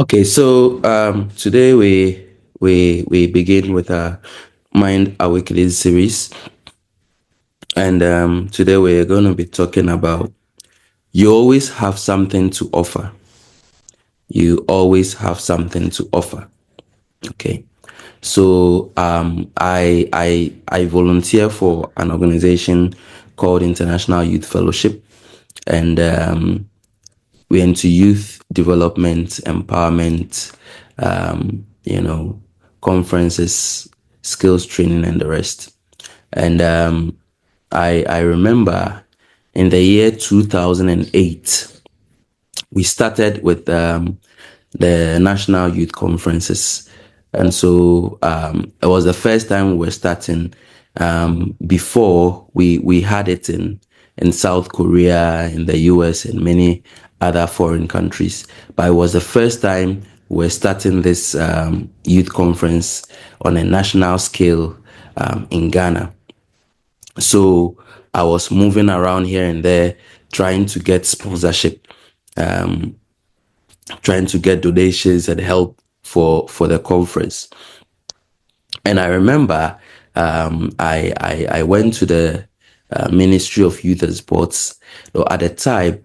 Okay, so today we begin with our Mind Awakening series, and today we're going to be talking about you always have something to offer. You always have something to offer. Okay, so I volunteer for an organization called International Youth Fellowship, and we're into youth development, empowerment, conferences, skills training, and the rest. And I remember in the year 2008, we started with the National Youth Conferences. And so it was the first time we were starting. Before we had it in South Korea, in the US, and many other foreign countries. But it was the first time we were starting this youth conference on a national scale in Ghana. So I was moving around here and there, trying to get sponsorship, trying to get donations and help for the conference. And I remember I went to the Ministry of Youth and Sports. Though at the time,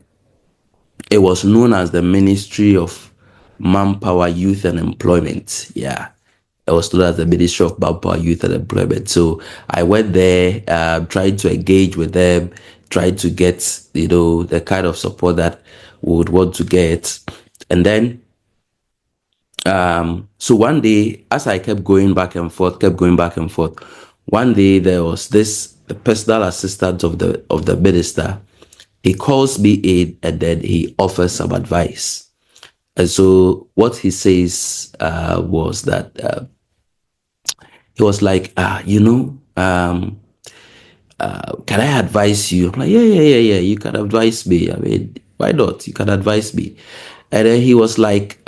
it was known as the Ministry of Manpower, Youth and Employment. Yeah. It was known as the Ministry of Manpower, Youth and Employment. So I went there, tried to engage with them, tried to get, the kind of support that we would want to get. And then so one day, as I kept going back and forth, one day there was this the personal assistant of the minister. He calls me in and then he offers some advice. And so what he says was that he was like, can I advise you? I'm like, yeah. You can advise me. I mean, why not? You can advise me. And then he was like,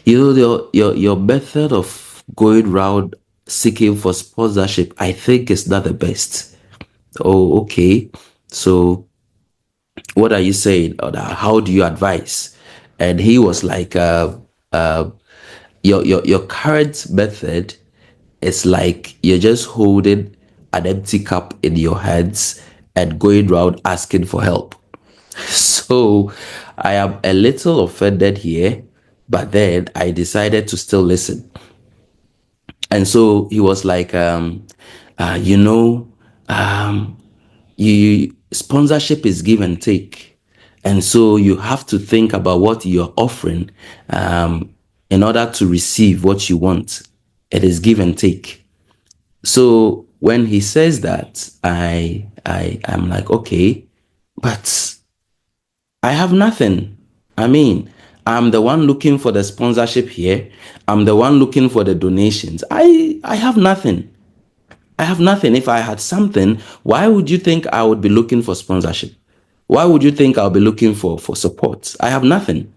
your method of going around seeking for sponsorship, I think is not the best. Oh, okay. So what are you saying? Or how do you advise? And he was like, your current method is like you're just holding an empty cup in your hands and going around asking for help. So I am a little offended here, but then I decided to still listen. And so he was like, uh, you know, um, you sponsorship is give and take, and so you have to think about what you're offering in order to receive what you want. It is give and take. So when he says that, I'm like, okay, but I have nothing. I mean, I'm the one looking for the sponsorship here. I'm the one looking for the donations. I have nothing. I have nothing. If I had something, why would you think I would be looking for sponsorship? Why would you think I'll be looking for support? I have nothing.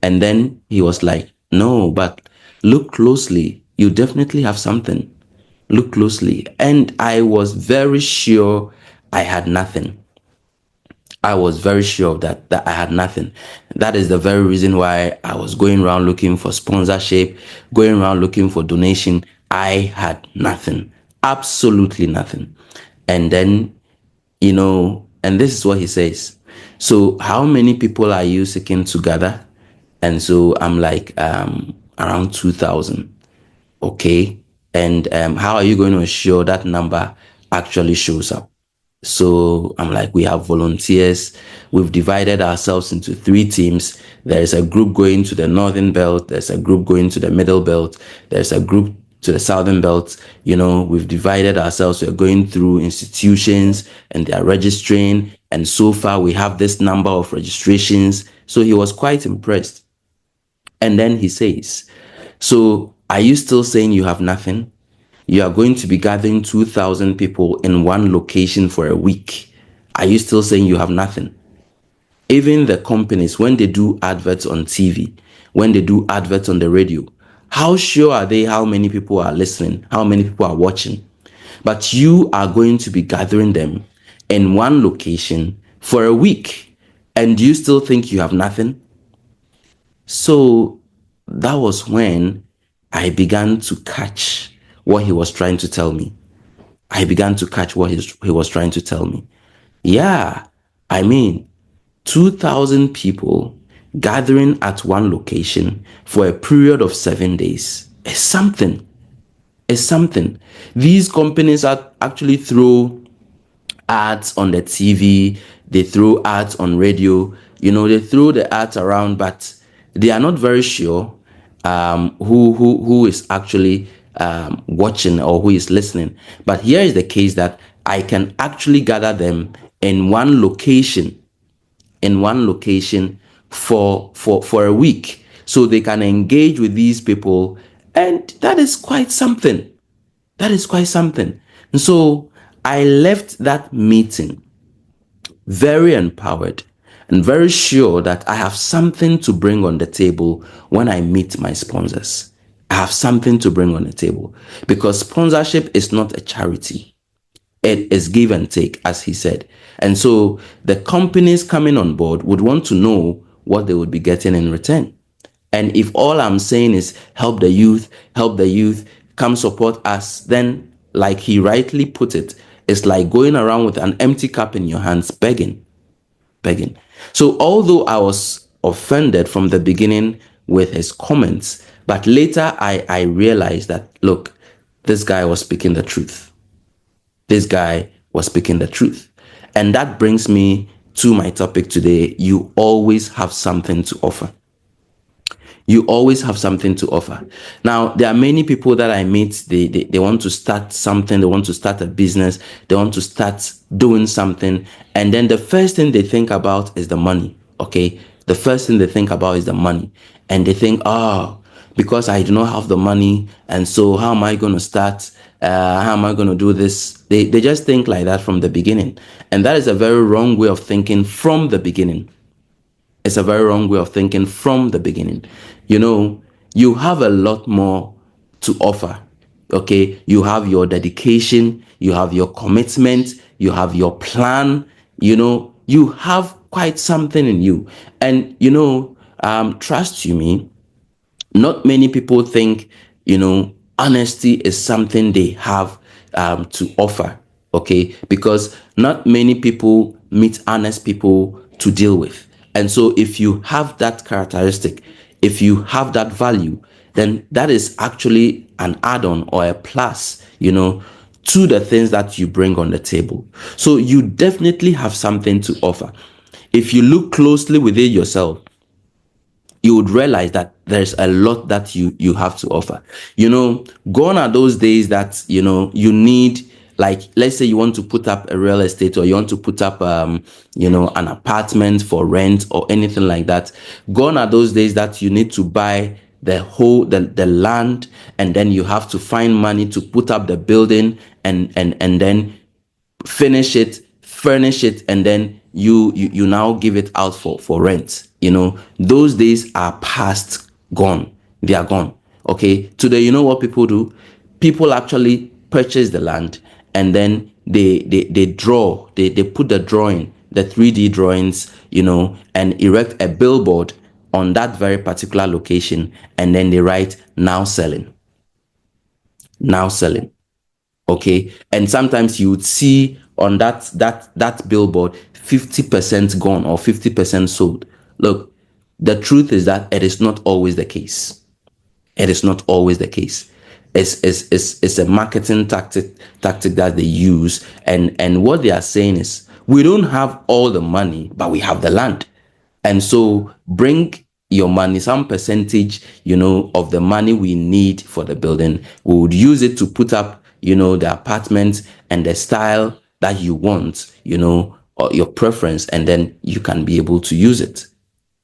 And then he was like, no, but look closely. You definitely have something. Look closely. And I was very sure I had nothing. I was very sure of that I had nothing. That is the very reason why I was going around looking for sponsorship, going around looking for donation. I had nothing, absolutely nothing. And then, and this is what he says. So, how many people are you seeking to gather? And so I'm like, around 2,000. Okay. And how are you going to ensure that number actually shows up? So I'm like, we have volunteers. We've divided ourselves into three teams. There's a group going to the northern belt. There's a group going to the middle belt. There's a group to the southern belt. We've divided ourselves. We're going through institutions and they're registering. And so far we have this number of registrations. So he was quite impressed. And then he says, so are you still saying you have nothing? You are going to be gathering 2,000 people in one location for a week. Are you still saying you have nothing? Even the companies, when they do adverts on TV, when they do adverts on the radio, how sure are they how many people are listening, how many people are watching? But you are going to be gathering them in one location for a week. And do you still think you have nothing? So that was when I began to catch what he was trying to tell me. I began to catch what he was trying to tell me. Yeah, I mean, 2,000 people gathering at one location for a period of 7 days is something. Is something. These companies are actually throw ads on the TV, they throw ads on radio, they throw the ads around, but they are not very sure who is actually watching or who is listening. But here is the case that I can actually gather them in one location for a week, so they can engage with these people, and that is quite something. That is quite something. And so I left that meeting very empowered and very sure that I have something to bring on the table when I meet my sponsors. I have something to bring on the table, because sponsorship is not a charity. It is give and take, as he said. And so the companies coming on board would want to know what they would be getting in return. And if all I'm saying is help the youth, come support us, then, like he rightly put it, it's like going around with an empty cup in your hands, begging. So, although I was offended from the beginning with his comments, but later I realized that, look, this guy was speaking the truth. This guy was speaking the truth. And that brings me to my topic today. You always have something to offer. You always have something to offer. Now, there are many people that I meet, they want to start something, they want to start a business, they want to start doing something, and then the first thing they think about is the money. Okay, the first thing they think about is the money, and they think, oh, because I do not have the money, and so how am I going to start? How am I going to do this? They just think like that from the beginning, and that is a very wrong way of thinking from the beginning. It's a very wrong way of thinking from the beginning. You have a lot more to offer. Okay, you have your dedication, you have your commitment, you have your plan. You have quite something in you. And trust you me, not many people think, honesty is something they have to offer. Okay, because not many people meet honest people to deal with. And so if you have that characteristic, if you have that value, then that is actually an add-on or a plus, to the things that you bring on the table. So you definitely have something to offer. If you look closely within yourself, you would realize that there's a lot that you have to offer. Gone are those days that you need, like, let's say you want to put up a real estate, or you want to put up an apartment for rent or anything like that. Gone are those days that you need to buy the land, and then you have to find money to put up the building, and then finish it, furnish it, and then you now give it out for rent. Those days are past, gone. They are gone. Okay, today, you know what people do? People actually purchase the land, and then they draw, they put the drawing, the 3D drawings, and erect a billboard on that very particular location, and then they write, now selling, now selling. Okay, and sometimes you would see on that billboard 50% gone or 50% sold. Look, the truth is that it is not always the case. It is not always the case. It's a marketing tactic that they use, and what they are saying is, we don't have all the money, but we have the land. And so bring your money, some percentage, of the money we need for the building. We would use it to put up, the apartment and the style that you want, or your preference, and then you can be able to use it.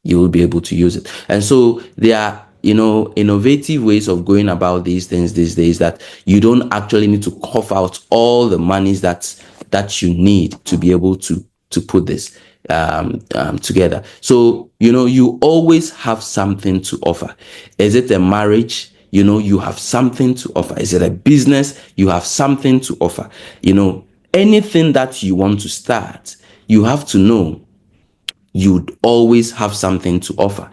You will be able to use it. And so there are, innovative ways of going about these things these days, that you don't actually need to cough out all the monies that you need to be able to put this together. So you always have something to offer. Is it a marriage? You have something to offer. Is it a business? You have something to offer. Anything that you want to start, you have to know you'd always have something to offer.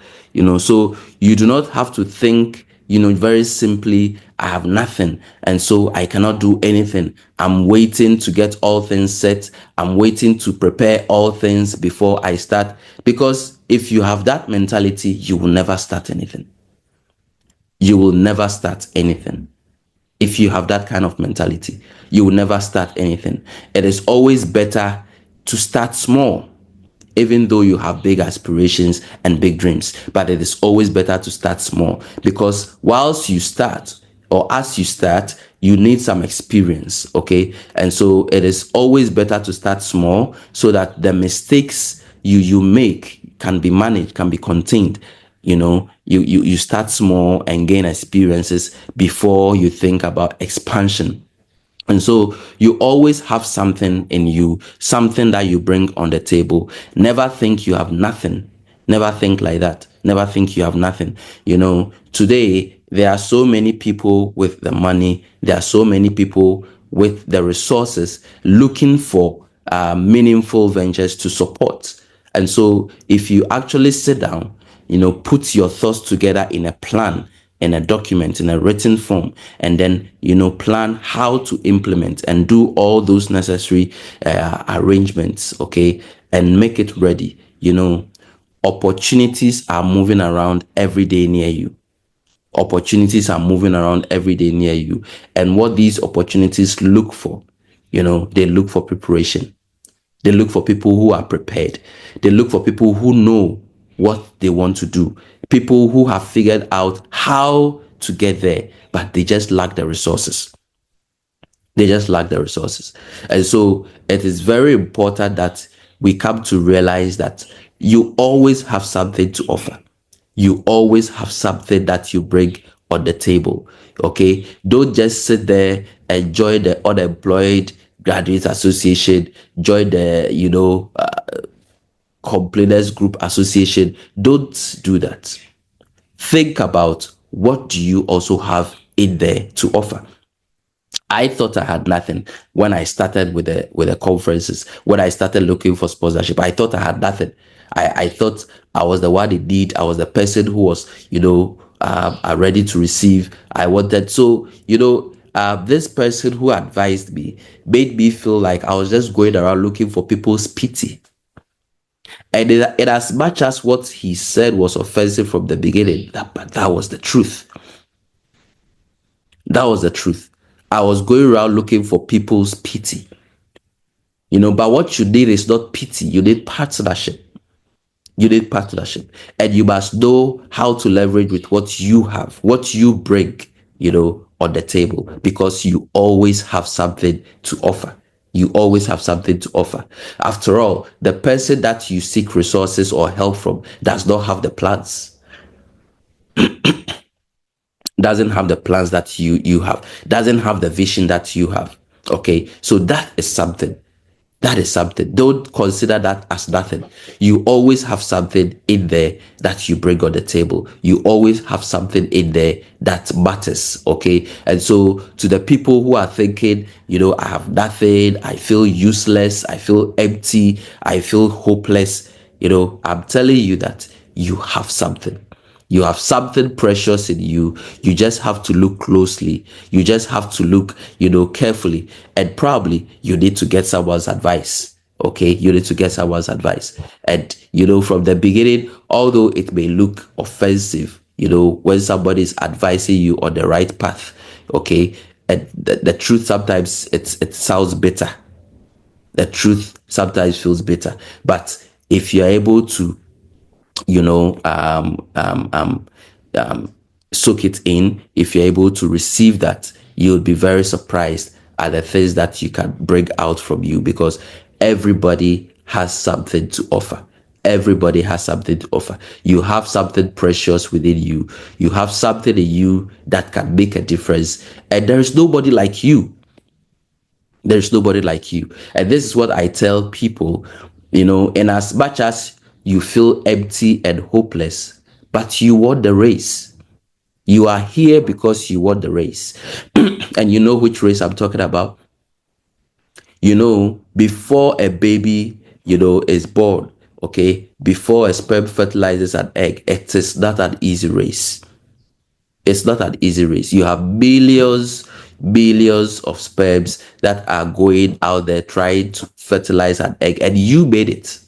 So you do not have to think, very simply, I have nothing, and so I cannot do anything. I'm waiting to get all things set. I'm waiting to prepare all things before I start. Because if you have that mentality, you will never start anything. You will never start anything. If you have that kind of mentality, you will never start anything. It is always better to start small, even though you have big aspirations and big dreams. But it is always better to start small, because whilst you start, or as you start, you need some experience. Okay. And so it is always better to start small, so that the mistakes you make can be managed, can be contained. You start small and gain experiences before you think about expansion. And so you always have something in you, something that you bring on the table. Never think you have nothing. Never think like that. Never think you have nothing. Today, there are so many people with the money. There are so many people with the resources looking for meaningful ventures to support. And so if you actually sit down, put your thoughts together in a plan, in a document, in a written form, and then, plan how to implement and do all those necessary arrangements, okay, and make it ready. Opportunities are moving around every day near you. Opportunities are moving around every day near you. And what these opportunities look for, they look for preparation. They look for people who are prepared. They look for people who know what they want to do. People who have figured out how to get there, but they just lack the resources. They just lack the resources. And so it is very important that we come to realize that you always have something to offer. You always have something that you bring on the table. Okay. Don't just sit there and join the unemployed graduates association, join the, complainers group association. Don't do that. Think about, what do you also have in there to offer? I thought I had nothing when I started with the conferences. When I started looking for sponsorship, I thought I had nothing. I thought I was the one in need. I was the person who was, ready to receive. I wanted, so, this person who advised me made me feel like I was just going around looking for people's pity. And in as much as what he said was offensive from the beginning, but that was the truth. That was the truth. I was going around looking for people's pity. But what you need is not pity. You need partnership. You need partnership. And you must know how to leverage with what you have, what you bring, on the table, because you always have something to offer. You always have something to offer. After all, the person that you seek resources or help from does not have the plans, doesn't have the plans that you have, doesn't have the vision that you have. Okay, so that is something. That is something. Don't consider that as nothing. You always have something in there that you bring on the table. You always have something in there that matters. Okay. And so, to the people who are thinking, I have nothing, I feel useless, I feel empty, I feel hopeless, I'm telling you that you have something. You have something precious in you. You just have to look closely. You just have to look, carefully. And probably you need to get someone's advice. Okay. You need to get someone's advice. And, from the beginning, although it may look offensive, when somebody is advising you on the right path, okay. And the truth, sometimes it sounds bitter. The truth sometimes feels bitter. But if you're able to, you know um, um, um, soak it in, if you're able to receive that, you'll be very surprised at the things that you can bring out from you, because everybody has something to offer. Everybody has something to offer. You have something precious within you. You have something in you that can make a difference, and there is nobody like you. There's nobody like you. And this is what I tell people, in as much as you feel empty and hopeless, but you want the race. You are here because you want the race. And you know which race I'm talking about? Before a baby, is born, okay, before a sperm fertilizes an egg, it is not an easy race. It's not an easy race. You have millions of sperms that are going out there trying to fertilize an egg, and you made it.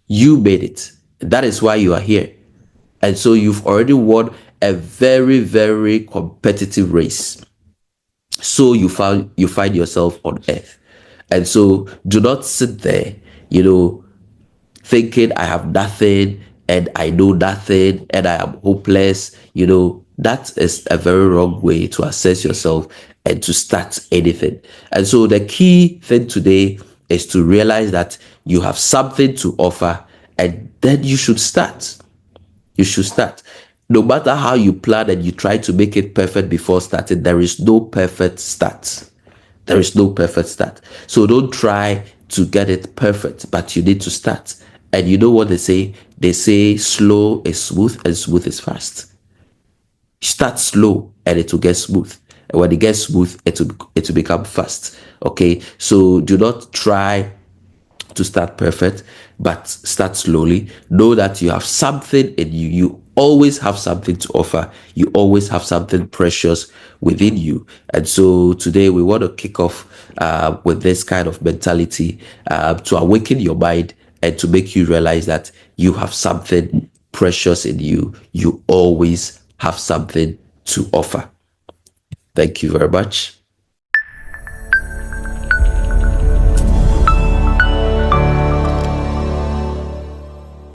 You made it. That is why you are here. And so you've already won a very competitive race. So you find yourself on earth. And so do not sit there, you know, thinking I have nothing and I know nothing and I am hopeless. That is a very wrong way to assess yourself and to start anything. And so the key thing today is to realize that you have something to offer, and then you should start. You should start. No matter how you plan and you try to make it perfect before starting, there is no perfect start. There is no perfect start. So don't try to get it perfect, but you need to start. And you know what they say? They say slow is smooth and smooth is fast. Start slow and it will get smooth. And when it gets smooth, it will become fast. Okay. So do not try to start perfect, but start slowly. Know that you have something in you. You always have something to offer. You always have something precious within you. And so today we want to kick off with this kind of mentality to awaken your mind and to make you realize that you have something precious in you. You always have something to offer. Thank you very much.